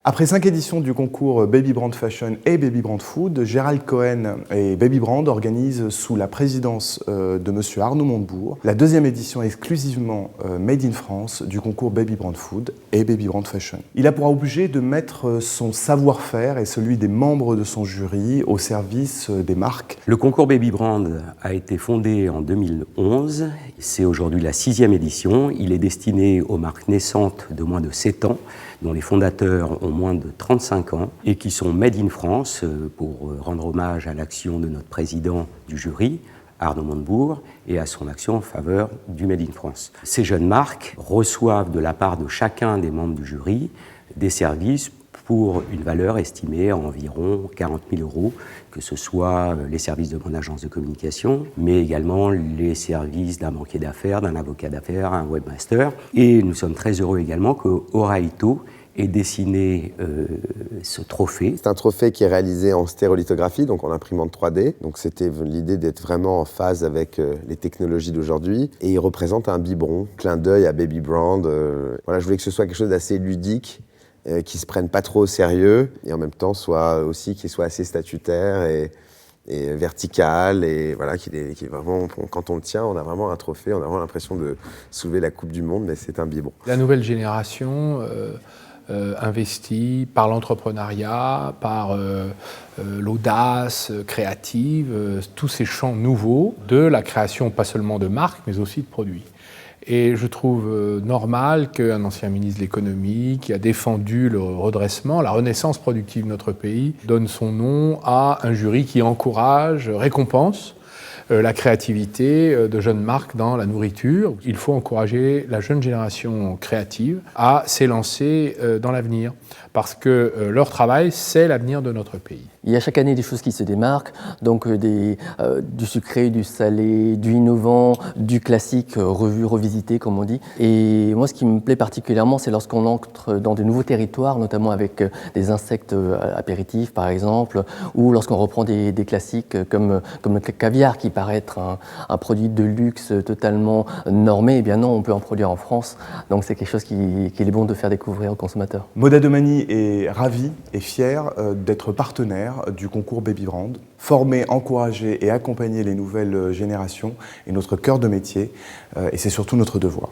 Après 5 éditions du concours Baby Brand Fashion et Baby Brand Food, Gérald Cohen et Baby Brand organisent sous la présidence de Monsieur Arnaud Montebourg la deuxième édition exclusivement Made in France du concours Baby Brand Food et Baby Brand Fashion. Il a pour objet de mettre son savoir-faire et celui des membres de son jury au service des marques. Le concours Baby Brand a été fondé en 2011. C'est aujourd'hui la 6e édition. Il est destiné aux marques naissantes de moins de 7 ans, dont les fondateurs ont moins de 35 ans et qui sont Made in France pour rendre hommage à l'action de notre président du jury, Arnaud Montebourg, et à son action en faveur du Made in France. Ces jeunes marques reçoivent de la part de chacun des membres du jury des services pour une valeur estimée à environ 40 000 €, que ce soit les services de mon agence de communication, mais également les services d'un banquier d'affaires, d'un avocat d'affaires, un webmaster. Et nous sommes très heureux également que Oraito ait dessiné ce trophée. C'est un trophée qui est réalisé en stérolithographie, donc en imprimante 3D. Donc c'était l'idée d'être vraiment en phase avec les technologies d'aujourd'hui. Et il représente un biberon, clin d'œil à Baby Brand. Voilà, je voulais que ce soit quelque chose d'assez ludique, qui se prennent pas trop au sérieux et en même temps qui soit assez statutaire et vertical, et voilà, qui est vraiment, quand on le tient, on a vraiment un trophée, on a vraiment l'impression de soulever la Coupe du Monde, mais c'est un biberon. La nouvelle génération investit par l'entrepreneuriat, par l'audace créative, tous ces champs nouveaux de la création pas seulement de marques, mais aussi de produits. Et je trouve normal qu'un ancien ministre de l'économie, qui a défendu le redressement, la renaissance productive de notre pays, donne son nom à un jury qui encourage, récompense la créativité de jeunes marques dans la nourriture. Il faut encourager la jeune génération créative à s'élancer dans l'avenir, parce que leur travail, c'est l'avenir de notre pays. Il y a chaque année des choses qui se démarquent, donc du sucré, du salé, du innovant, du classique revu, revisité, comme on dit. Et moi, ce qui me plaît particulièrement, c'est lorsqu'on entre dans de nouveaux territoires, notamment avec des insectes apéritifs, par exemple, ou lorsqu'on reprend des classiques comme le caviar, qui paraît être un produit de luxe totalement normé. Eh bien non, on peut en produire en France, donc c'est quelque chose qu'il est bon de faire découvrir aux consommateurs. Moda Domani est ravi et fier d'être partenaire du concours Baby Brand. Former, encourager et accompagner les nouvelles générations est notre cœur de métier et c'est surtout notre devoir.